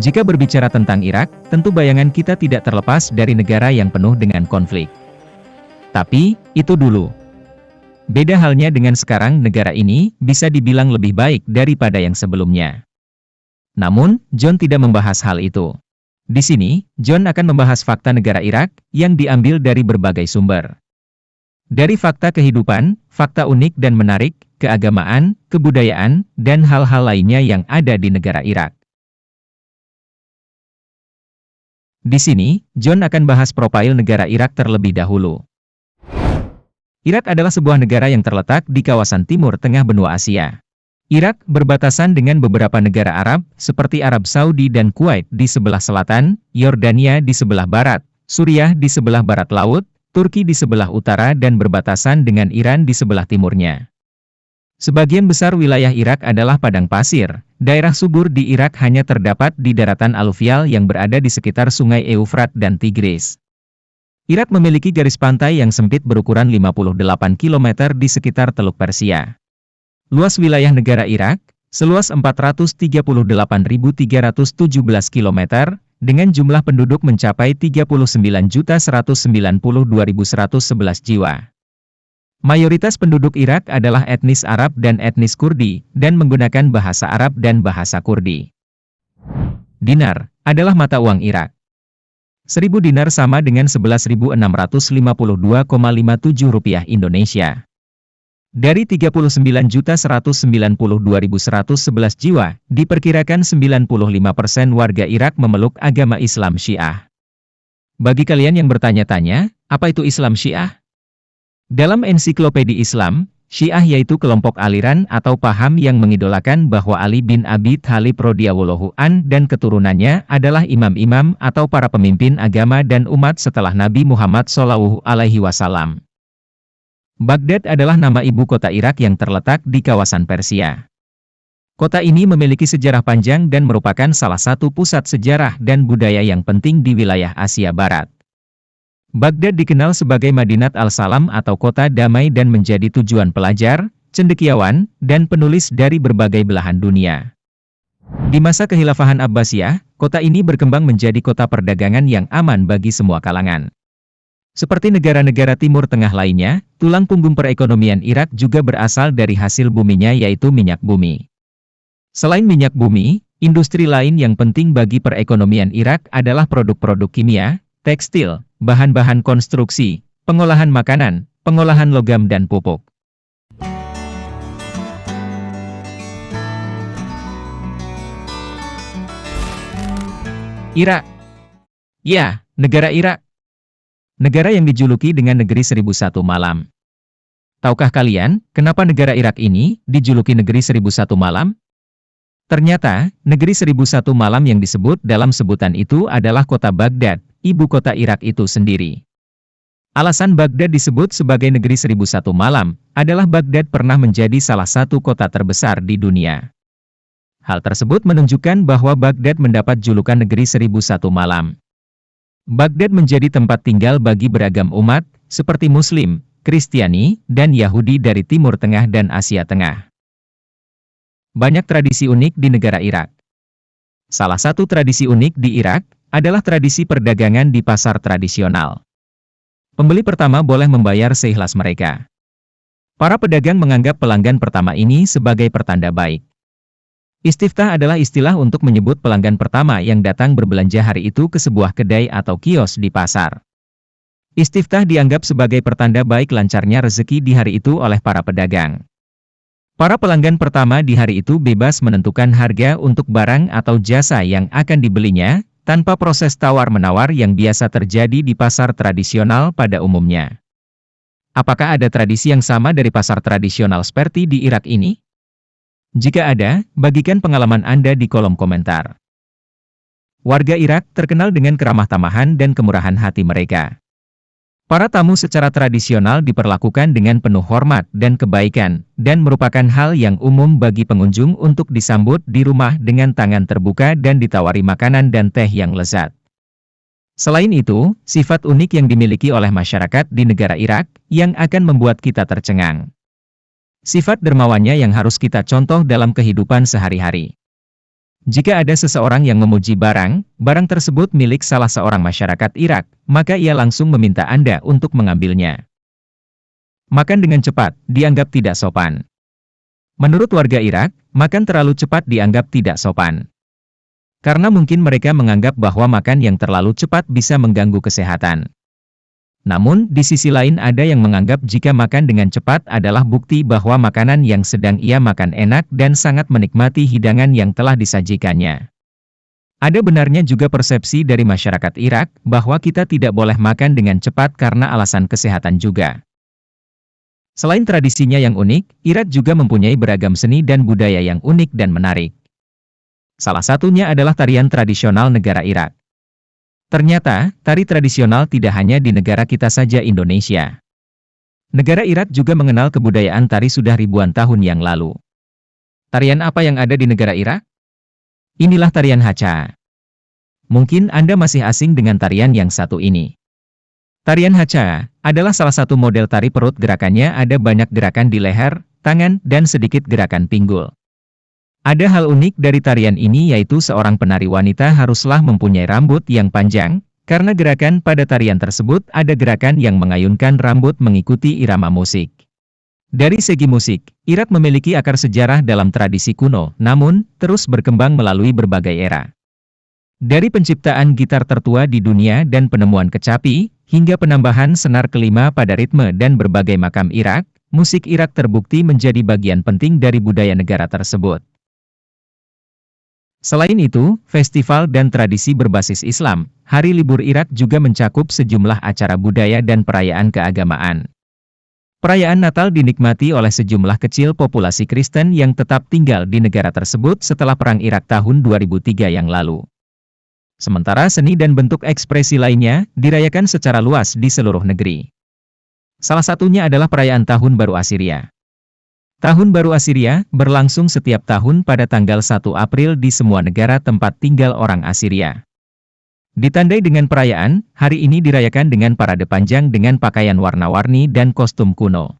Jika berbicara tentang Irak, tentu bayangan kita tidak terlepas dari negara yang penuh dengan konflik. Tapi, itu dulu. Beda halnya dengan sekarang, negara ini bisa dibilang lebih baik daripada yang sebelumnya. Namun, John tidak membahas hal itu. Di sini, John akan membahas fakta negara Irak yang diambil dari berbagai sumber. Dari fakta kehidupan, fakta unik dan menarik, keagamaan, kebudayaan, dan hal-hal lainnya yang ada di negara Irak. Di sini, John akan bahas profil negara Irak terlebih dahulu. Irak adalah sebuah negara yang terletak di kawasan timur tengah benua Asia. Irak berbatasan dengan beberapa negara Arab, seperti Arab Saudi dan Kuwait di sebelah selatan, Yordania di sebelah barat, Suriah di sebelah barat laut, Turki di sebelah utara dan berbatasan dengan Iran di sebelah timurnya. Sebagian besar wilayah Irak adalah padang pasir. Daerah subur di Irak hanya terdapat di daratan aluvial yang berada di sekitar sungai Eufrat dan Tigris. Irak memiliki garis pantai yang sempit berukuran 58 km di sekitar Teluk Persia. Luas wilayah negara Irak, seluas 438.317 km, dengan jumlah penduduk mencapai 39.192.111 jiwa. Mayoritas penduduk Irak adalah etnis Arab dan etnis Kurdi, dan menggunakan bahasa Arab dan bahasa Kurdi. Dinar adalah mata uang Irak. 1.000 dinar sama dengan 11.652,57 rupiah Indonesia. Dari 39.192.111 jiwa, diperkirakan 95% warga Irak memeluk agama Islam Syiah. Bagi kalian yang bertanya-tanya, apa itu Islam Syiah? Dalam ensiklopedi Islam, Syiah yaitu kelompok aliran atau paham yang mengidolakan bahwa Ali bin Abi Thalib radhiyallahu an dan keturunannya adalah imam-imam atau para pemimpin agama dan umat setelah Nabi Muhammad SAW. Baghdad adalah nama ibu kota Irak yang terletak di kawasan Persia. Kota ini memiliki sejarah panjang dan merupakan salah satu pusat sejarah dan budaya yang penting di wilayah Asia Barat. Baghdad dikenal sebagai Madinat Al-Salam atau kota damai dan menjadi tujuan pelajar, cendekiawan, dan penulis dari berbagai belahan dunia. Di masa Kekhilafahan Abbasiyah, kota ini berkembang menjadi kota perdagangan yang aman bagi semua kalangan. Seperti negara-negara Timur Tengah lainnya, tulang punggung perekonomian Irak juga berasal dari hasil buminya yaitu minyak bumi. Selain minyak bumi, industri lain yang penting bagi perekonomian Irak adalah produk-produk kimia, tekstil, bahan-bahan konstruksi, pengolahan makanan, pengolahan logam dan pupuk. Irak. Ya, negara Irak. Negara yang dijuluki dengan Negeri 1001 Malam. Tahukah kalian, kenapa negara Irak ini dijuluki Negeri 1001 Malam? Ternyata, Negeri 1001 Malam yang disebut dalam sebutan itu adalah kota Baghdad, ibu kota Irak itu sendiri. Alasan Baghdad disebut sebagai Negeri 1001 Malam, adalah Baghdad pernah menjadi salah satu kota terbesar di dunia. Hal tersebut menunjukkan bahwa Baghdad mendapat julukan Negeri 1001 Malam. Baghdad menjadi tempat tinggal bagi beragam umat, seperti Muslim, Kristiani, dan Yahudi dari Timur Tengah dan Asia Tengah. Banyak tradisi unik di negara Irak. Salah satu tradisi unik di Irak adalah tradisi perdagangan di pasar tradisional. Pembeli pertama boleh membayar seikhlas mereka. Para pedagang menganggap pelanggan pertama ini sebagai pertanda baik. Istiftah adalah istilah untuk menyebut pelanggan pertama yang datang berbelanja hari itu ke sebuah kedai atau kios di pasar. Istiftah dianggap sebagai pertanda baik lancarnya rezeki di hari itu oleh para pedagang. Para pelanggan pertama di hari itu bebas menentukan harga untuk barang atau jasa yang akan dibelinya, tanpa proses tawar-menawar yang biasa terjadi di pasar tradisional pada umumnya. Apakah ada tradisi yang sama dari pasar tradisional seperti di Irak ini? Jika ada, bagikan pengalaman Anda di kolom komentar. Warga Irak terkenal dengan keramah tamahan dan kemurahan hati mereka. Para tamu secara tradisional diperlakukan dengan penuh hormat dan kebaikan, dan merupakan hal yang umum bagi pengunjung untuk disambut di rumah dengan tangan terbuka dan ditawari makanan dan teh yang lezat. Selain itu, sifat unik yang dimiliki oleh masyarakat di negara Irak, yang akan membuat kita tercengang. Sifat dermawannya yang harus kita contoh dalam kehidupan sehari-hari. Jika ada seseorang yang memuji barang tersebut milik salah seorang masyarakat Irak, maka ia langsung meminta Anda untuk mengambilnya. Makan dengan cepat dianggap tidak sopan. Menurut warga Irak, makan terlalu cepat dianggap tidak sopan. Karena mungkin mereka menganggap bahwa makan yang terlalu cepat bisa mengganggu kesehatan. Namun, di sisi lain ada yang menganggap jika makan dengan cepat adalah bukti bahwa makanan yang sedang ia makan enak dan sangat menikmati hidangan yang telah disajikannya. Ada benarnya juga persepsi dari masyarakat Irak bahwa kita tidak boleh makan dengan cepat karena alasan kesehatan juga. Selain tradisinya yang unik, Irak juga mempunyai beragam seni dan budaya yang unik dan menarik. Salah satunya adalah tarian tradisional negara Irak. Ternyata, tari tradisional tidak hanya di negara kita saja Indonesia. Negara Irak juga mengenal kebudayaan tari sudah ribuan tahun yang lalu. Tarian apa yang ada di negara Irak? Inilah tarian Hacha. Mungkin Anda masih asing dengan tarian yang satu ini. Tarian Hacha adalah salah satu model tari perut, gerakannya ada banyak gerakan di leher, tangan, dan sedikit gerakan pinggul. Ada hal unik dari tarian ini yaitu seorang penari wanita haruslah mempunyai rambut yang panjang, karena gerakan pada tarian tersebut ada gerakan yang mengayunkan rambut mengikuti irama musik. Dari segi musik, Irak memiliki akar sejarah dalam tradisi kuno, namun terus berkembang melalui berbagai era. Dari penciptaan gitar tertua di dunia dan penemuan kecapi, hingga penambahan senar kelima pada ritme dan berbagai makam Irak, musik Irak terbukti menjadi bagian penting dari budaya negara tersebut. Selain itu, festival dan tradisi berbasis Islam, Hari Libur Irak juga mencakup sejumlah acara budaya dan perayaan keagamaan. Perayaan Natal dinikmati oleh sejumlah kecil populasi Kristen yang tetap tinggal di negara tersebut setelah Perang Irak tahun 2003 yang lalu. Sementara seni dan bentuk ekspresi lainnya dirayakan secara luas di seluruh negeri. Salah satunya adalah perayaan Tahun Baru Assyria. Tahun Baru Assyria berlangsung setiap tahun pada tanggal 1 April di semua negara tempat tinggal orang Assyria. Ditandai dengan perayaan, hari ini dirayakan dengan parade panjang dengan pakaian warna-warni dan kostum kuno.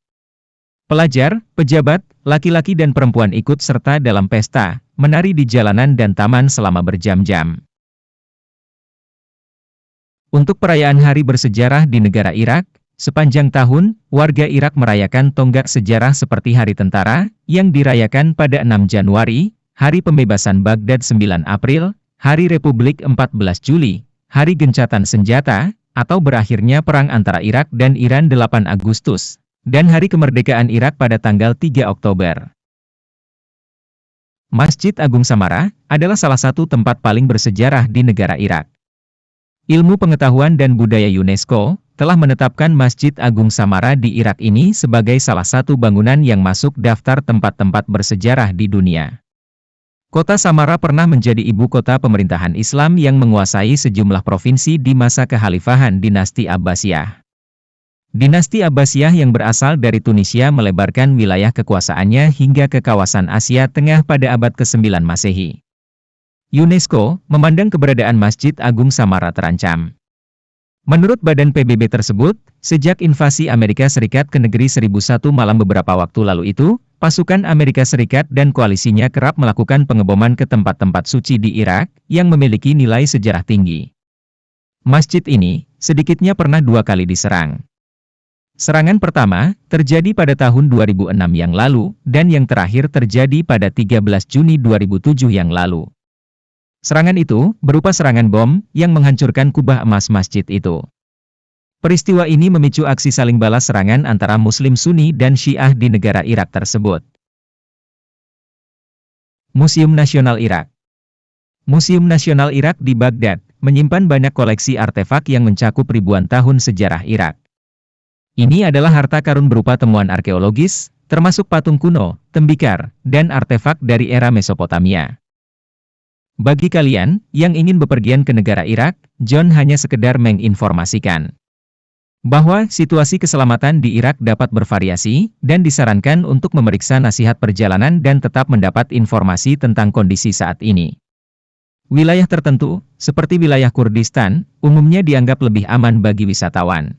Pelajar, pejabat, laki-laki dan perempuan ikut serta dalam pesta, menari di jalanan dan taman selama berjam-jam. Untuk perayaan hari bersejarah di negara Irak, sepanjang tahun, warga Irak merayakan tonggak sejarah seperti Hari Tentara, yang dirayakan pada 6 Januari, Hari Pembebasan Baghdad 9 April, Hari Republik 14 Juli, Hari Gencatan Senjata, atau berakhirnya Perang antara Irak dan Iran 8 Agustus, dan Hari Kemerdekaan Irak pada tanggal 3 Oktober. Masjid Agung Samarra adalah salah satu tempat paling bersejarah di negara Irak. Ilmu Pengetahuan dan Budaya UNESCO telah menetapkan Masjid Agung Samarra di Irak ini sebagai salah satu bangunan yang masuk daftar tempat-tempat bersejarah di dunia. Kota Samarra pernah menjadi ibu kota pemerintahan Islam yang menguasai sejumlah provinsi di masa kekhalifahan dinasti Abbasiyah. Dinasti Abbasiyah yang berasal dari Tunisia melebarkan wilayah kekuasaannya hingga ke kawasan Asia Tengah pada abad ke-9 Masehi. UNESCO memandang keberadaan Masjid Agung Samarra terancam. Menurut Badan PBB tersebut, sejak invasi Amerika Serikat ke negeri 1001 Malam beberapa waktu lalu itu, pasukan Amerika Serikat dan koalisinya kerap melakukan pengeboman ke tempat-tempat suci di Irak, yang memiliki nilai sejarah tinggi. Masjid ini, sedikitnya pernah 2 kali diserang. Serangan pertama, terjadi pada tahun 2006 yang lalu, dan yang terakhir terjadi pada 13 Juni 2007 yang lalu. Serangan itu berupa serangan bom yang menghancurkan kubah emas masjid itu. Peristiwa ini memicu aksi saling balas serangan antara Muslim Sunni dan Syiah di negara Irak tersebut. Museum Nasional Irak. Museum Nasional Irak di Baghdad menyimpan banyak koleksi artefak yang mencakup ribuan tahun sejarah Irak. Ini adalah harta karun berupa temuan arkeologis, termasuk patung kuno, tembikar, dan artefak dari era Mesopotamia. Bagi kalian yang ingin bepergian ke negara Irak, John hanya sekedar menginformasikan bahwa situasi keselamatan di Irak dapat bervariasi, dan disarankan untuk memeriksa nasihat perjalanan dan tetap mendapat informasi tentang kondisi saat ini. Wilayah tertentu, seperti wilayah Kurdistan, umumnya dianggap lebih aman bagi wisatawan.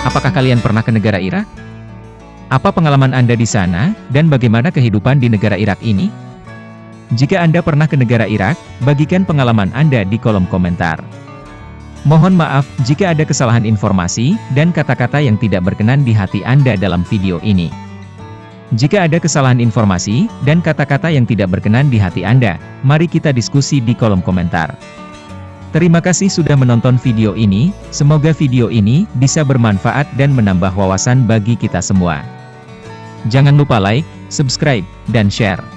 Apakah kalian pernah ke negara Irak? Apa pengalaman Anda di sana, dan bagaimana kehidupan di negara Irak ini? Jika Anda pernah ke negara Irak, bagikan pengalaman Anda di kolom komentar. Mohon maaf jika ada kesalahan informasi dan kata-kata yang tidak berkenan di hati Anda dalam video ini. Jika ada kesalahan informasi dan kata-kata yang tidak berkenan di hati Anda, mari kita diskusi di kolom komentar. Terima kasih sudah menonton video ini, semoga video ini bisa bermanfaat dan menambah wawasan bagi kita semua. Jangan lupa like, subscribe, dan share.